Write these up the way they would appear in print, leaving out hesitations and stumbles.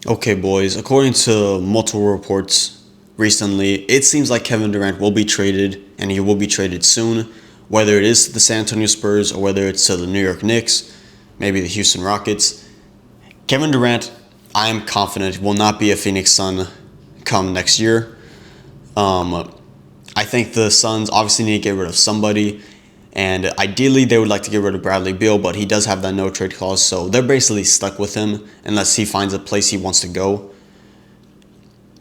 Okay, boys, according to multiple reports recently, it seems like Kevin Durant will be traded, and he will be traded soon, whether it is to the San Antonio Spurs or whether it's to the New York Knicks, maybe the Houston Rockets. Kevin Durant, I am confident, will not be a Phoenix Sun come next year. I think the Suns obviously need to get rid of somebody, and ideally they would like to get rid of Bradley Beal, but he does have that no trade clause, so they're basically stuck with him unless he finds a place he wants to go.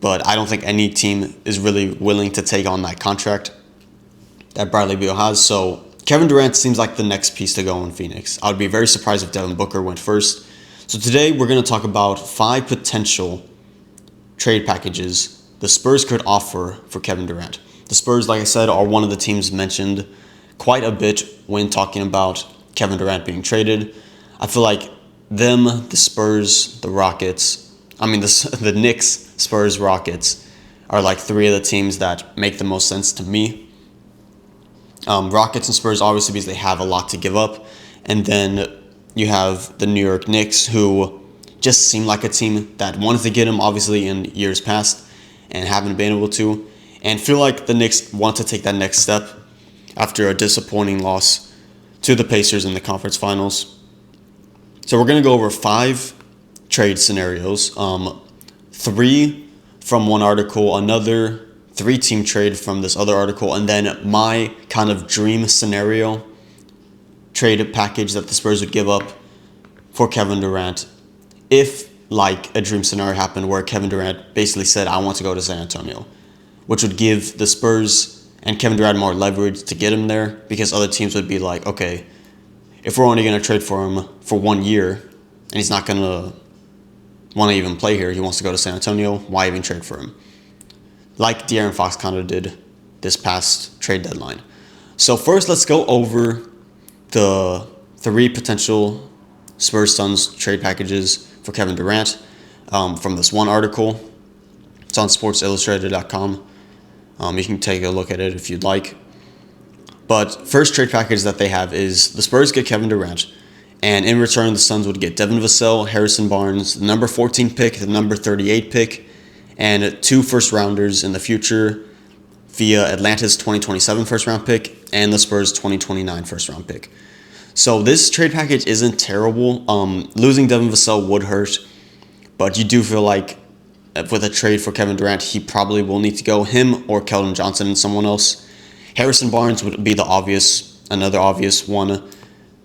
But I don't think any team is really willing to take on that contract that Bradley Beal has. So Kevin Durant seems like the next piece to go in Phoenix. I would be very surprised if Devin Booker went first. So today we're going to talk about 5 potential trade packages the Spurs could offer for Kevin Durant. The Spurs, like I said, are one of the teams mentioned quite a bit when talking about Kevin Durant being traded. I feel like them, the Spurs, the Rockets, the Knicks, Spurs, Rockets are like 3 of the teams that make the most sense to me. Rockets and Spurs obviously because they have a lot to give up. And then you have the New York Knicks, who just seem like a team that wanted to get him obviously in years past and haven't been able to. And feel like the Knicks want to take that next step after a disappointing loss to the Pacers in the conference finals. So we're going to go over 5 trade scenarios. 3 from one article, another 3-team trade from this other article, and then my kind of dream scenario trade package that the Spurs would give up for Kevin Durant if like a dream scenario happened where Kevin Durant basically said, I want to go to San Antonio, which would give the Spurs and Kevin Durant more leverage to get him there, because other teams would be like, okay, if we're only going to trade for him for 1 year and he's not going to want to even play here, he wants to go to San Antonio, why even trade for him? Like De'Aaron Fox kind of did this past trade deadline. So first, let's go over the 3 potential Spurs Suns trade packages for Kevin Durant from this one article. It's on sportsillustrated.com. You can take a look at it if you'd like. But first trade package that they have is the Spurs get Kevin Durant, and in return the Suns would get Devin Vassell, Harrison Barnes, the number 14 pick, the number 38 pick, and 2 first-rounders in the future via Atlanta's 2027 first-round pick and the Spurs' 2029 first-round pick. So this trade package isn't terrible. Losing Devin Vassell would hurt, but you do feel like with a trade for Kevin Durant, he probably will need to go, him or Keldon Johnson and someone else. Harrison Barnes would be another obvious one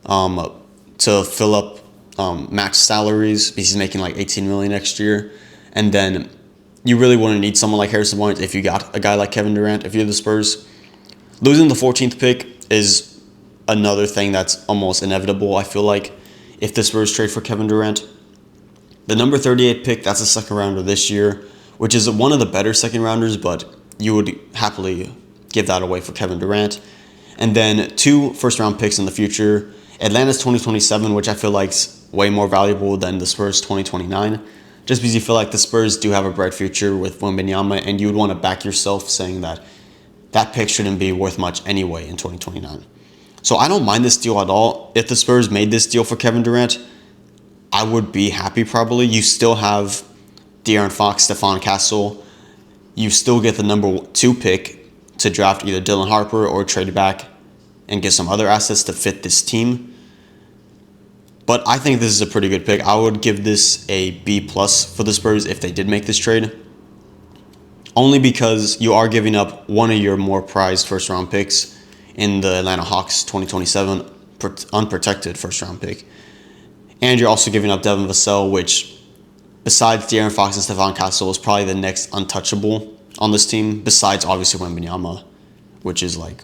to fill up max salaries, because he's making like $18 million next year. And then you really wouldn't need someone like Harrison Barnes if you got a guy like Kevin Durant, if you're the Spurs. Losing the 14th pick is another thing that's almost inevitable, I feel like, if the Spurs trade for Kevin Durant. The number 38 pick, that's a second rounder this year, which is one of the better second rounders, but you would happily give that away for Kevin Durant. And then 2 first-round picks in the future. Atlanta's 2027, which I feel like is way more valuable than the Spurs' 2029, just because you feel like the Spurs do have a bright future with Wembanyama, and you would want to back yourself saying that that pick shouldn't be worth much anyway in 2029. So I don't mind this deal at all. If the Spurs made this deal for Kevin Durant, I would be happy probably. You still have De'Aaron Fox, Stephon Castle. You still get the number 2 pick to draft either Dylan Harper or trade back and get some other assets to fit this team. But I think this is a pretty good pick. I would give this a B+ for the Spurs if they did make this trade. Only because you are giving up one of your more prized first-round picks in the Atlanta Hawks 2027 unprotected first-round pick. And you're also giving up Devin Vassell, which, besides De'Aaron Fox and Stephon Castle, is probably the next untouchable on this team, besides obviously Wembanyama, which is like,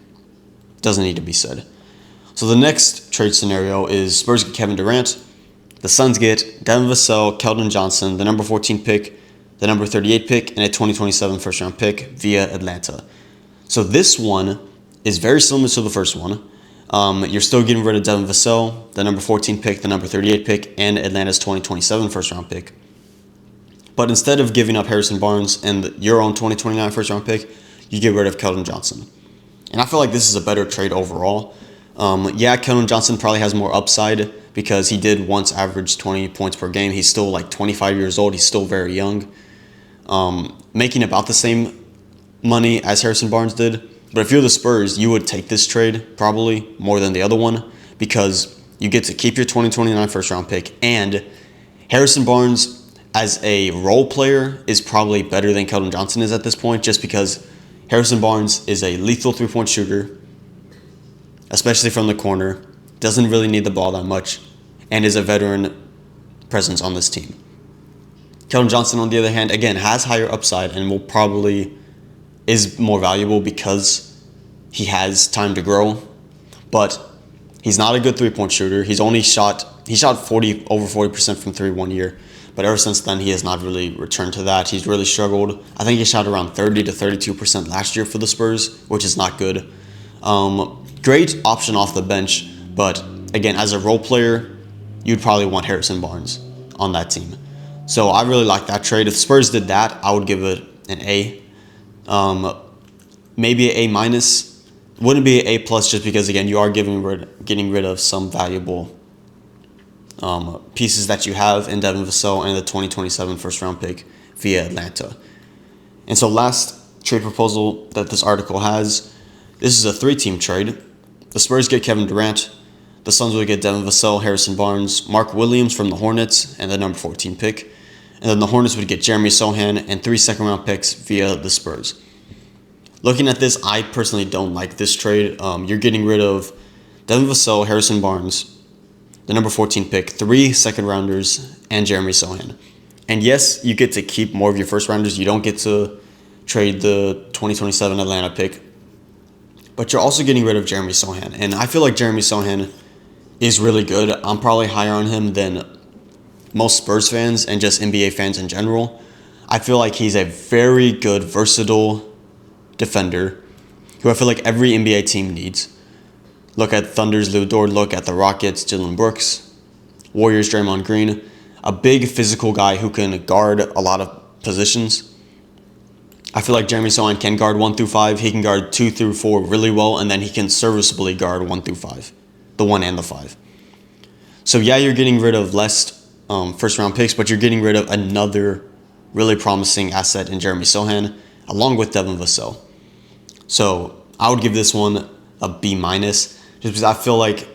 doesn't need to be said. So the next trade scenario is Spurs get Kevin Durant, the Suns get Devin Vassell, Keldon Johnson, the number 14 pick, the number 38 pick, and a 2027 first-round pick via Atlanta. So this one is very similar to the first one. You're still getting rid of Devin Vassell, the number 14 pick, the number 38 pick, and Atlanta's 2027 first-round pick. But instead of giving up Harrison Barnes and your own 2029 first-round pick, you get rid of Keldon Johnson. And I feel like this is a better trade overall. Keldon Johnson probably has more upside because he did once average 20 points per game. He's still like 25 years old. He's still very young, making about the same money as Harrison Barnes did. But if you're the Spurs, you would take this trade probably more than the other one, because you get to keep your 2029 first round pick, and Harrison Barnes as a role player is probably better than Keldon Johnson is at this point, just because Harrison Barnes is a lethal three-point shooter, especially from the corner, doesn't really need the ball that much, and is a veteran presence on this team. Keldon Johnson, on the other hand, again, has higher upside and will probably is more valuable because he has time to grow, but he's not a good three-point shooter. He shot over 40% from three 1 year, but ever since then he has not really returned to that. He's really struggled. I think he shot around 30 to 32% last year for the Spurs, which is not good. Great option off the bench, but again, as a role player, you'd probably want Harrison Barnes on that team. So I really like that trade. If the Spurs did that, I would give it an A. Maybe an A minus. Wouldn't be an A plus, just because again you are getting rid of some valuable pieces that you have in Devin Vassell and the 2027 first round pick via Atlanta. And so last trade proposal that this article has, this is a 3-team trade. The Spurs get Kevin Durant. The Suns would get Devin Vassell, Harrison Barnes, Mark Williams from the Hornets, and the number 14 pick. And then the Hornets would get Jeremy Sohan and 3 second-round picks via the Spurs. Looking at this, I personally don't like this trade. You're getting rid of Devin Vassell, Harrison Barnes, the number 14 pick, 3 second-rounders, and Jeremy Sohan. And yes, you get to keep more of your first-rounders. You don't get to trade the 2027 Atlanta pick. But you're also getting rid of Jeremy Sohan. And I feel like Jeremy Sohan is really good. I'm probably higher on him than most Spurs fans and just NBA fans in general. I feel like he's a very good, versatile defender who I feel like every NBA team needs. Look at Thunder's Lou Dort, look at the Rockets, Dillon Brooks, Warriors, Draymond Green. A big physical guy who can guard a lot of positions. I feel like Jeremy Sohan can guard 1 through 5. He can guard 2 through 4 really well, and then he can serviceably guard 1 through 5, the 1 and the 5. So yeah, you're getting rid of less first-round picks, but you're getting rid of another really promising asset in Jeremy Sohan, along with Devin Vassell. So I would give this one a B minus, just because I feel like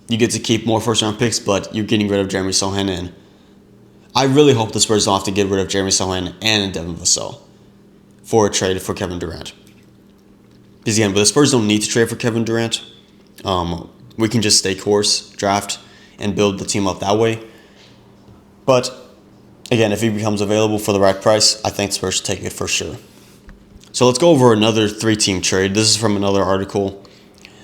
you get to keep more first-round picks, but you're getting rid of Jeremy Sohan, and I really hope the Spurs don't have to get rid of Jeremy Sohan and Devin Vassell for a trade for Kevin Durant. Because again, but the Spurs don't need to trade for Kevin Durant. We can just stay course, draft, and build the team up that way. But again, if he becomes available for the right price, I think the Spurs should take it for sure. So let's go over another 3-team trade. This is from another article.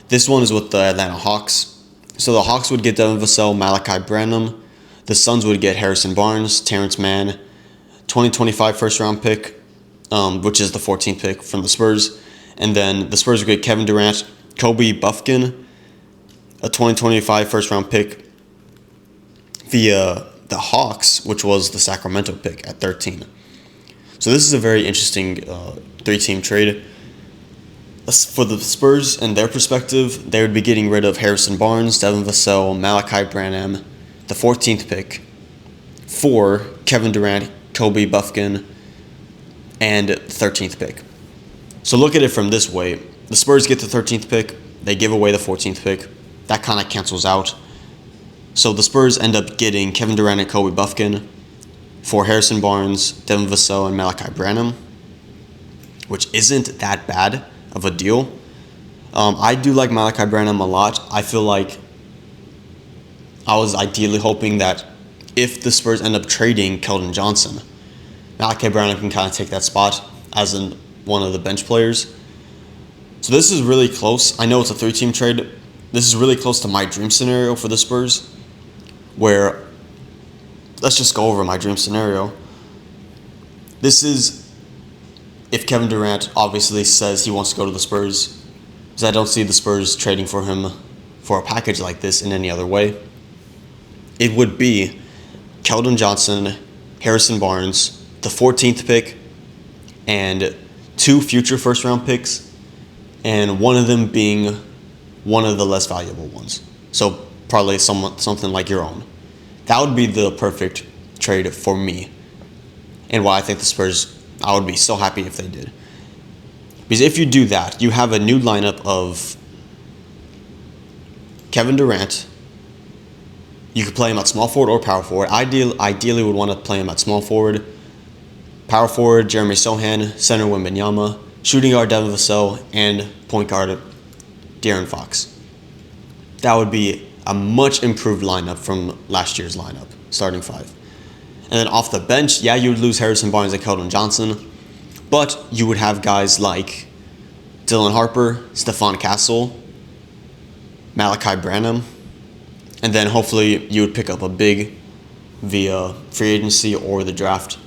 This one is with the Atlanta Hawks. So the Hawks would get Devin Vassell, Malachi Branham. The Suns would get Harrison Barnes, Terrence Mann, 2025 first-round pick, which is the 14th pick from the Spurs. And then the Spurs would get Kevin Durant, Kobe Buffkin, a 2025 first-round pick via the Hawks, which was the Sacramento pick at 13. So this is a very interesting 3-team trade. For the Spurs and their perspective, they would be getting rid of Harrison Barnes, Devin Vassell, Malachi Branham, the 14th pick, for Kevin Durant, Kobe Buffkin, and the 13th pick. So look at it from this way. The Spurs get the 13th pick. They give away the 14th pick. That kind of cancels out. So the Spurs end up getting Kevin Durant and Kobe Buffkin for Harrison Barnes, Devin Vassell, and Malachi Branham, which isn't that bad of a deal. I do like Malachi Branham a lot. I feel like I was ideally hoping that if the Spurs end up trading Keldon Johnson, Malachi Branham can kind of take that spot as one of the bench players. So this is really close. I know it's a 3-team trade. This is really close to my dream scenario for the Spurs, where, let's just go over my dream scenario. This is if Kevin Durant obviously says he wants to go to the Spurs, because I don't see the Spurs trading for him for a package like this in any other way. It would be Keldon Johnson, Harrison Barnes, the 14th pick, and 2 future first-round picks, and one of them being one of the less valuable ones. So parlay something like your own. That would be the perfect trade for me, and why I think the Spurs, I would be so happy if they did. Because if you do that, you have a new lineup of Kevin Durant. You could play him at small forward or power forward. Ideally would want to play him at small forward. Power forward, Jeremy Sohan, center Wembanyama, shooting guard Devin Vassell, and point guard De'Aaron Fox. That would be a much improved lineup from last year's lineup, starting five. And then off the bench, yeah, you would lose Harrison Barnes and Keldon Johnson, but you would have guys like Dylan Harper, Stephon Castle, Malachi Branham, and then hopefully you would pick up a big via free agency or the draft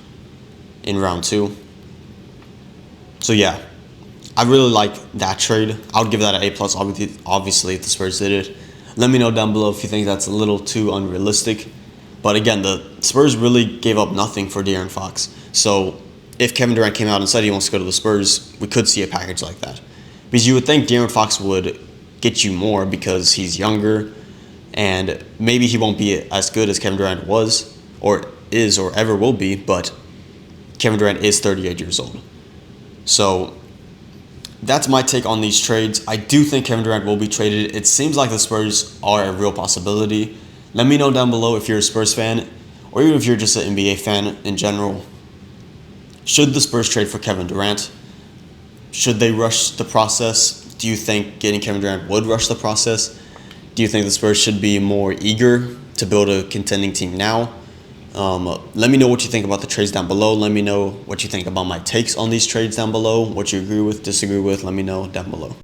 in round 2. So yeah, I really like that trade. I would give that an A+, obviously, if the Spurs did it. Let me know down below if you think that's a little too unrealistic. But again, the Spurs really gave up nothing for De'Aaron Fox. So if Kevin Durant came out and said he wants to go to the Spurs, we could see a package like that. Because you would think De'Aaron Fox would get you more because he's younger, and maybe he won't be as good as Kevin Durant was, or is, or ever will be, but Kevin Durant is 38 years old. So that's my take on these trades. I do think Kevin Durant will be traded. It seems like the Spurs are a real possibility. Let me know down below if you're a Spurs fan, or even if you're just an NBA fan in general. Should the Spurs trade for Kevin Durant? Should they rush the process? Do you think getting Kevin Durant would rush the process? Do you think the Spurs should be more eager to build a contending team now? Let me know what you think about the trades down below. Let me know what you think about my takes on these trades down below. What you agree with, disagree with, let me know down below.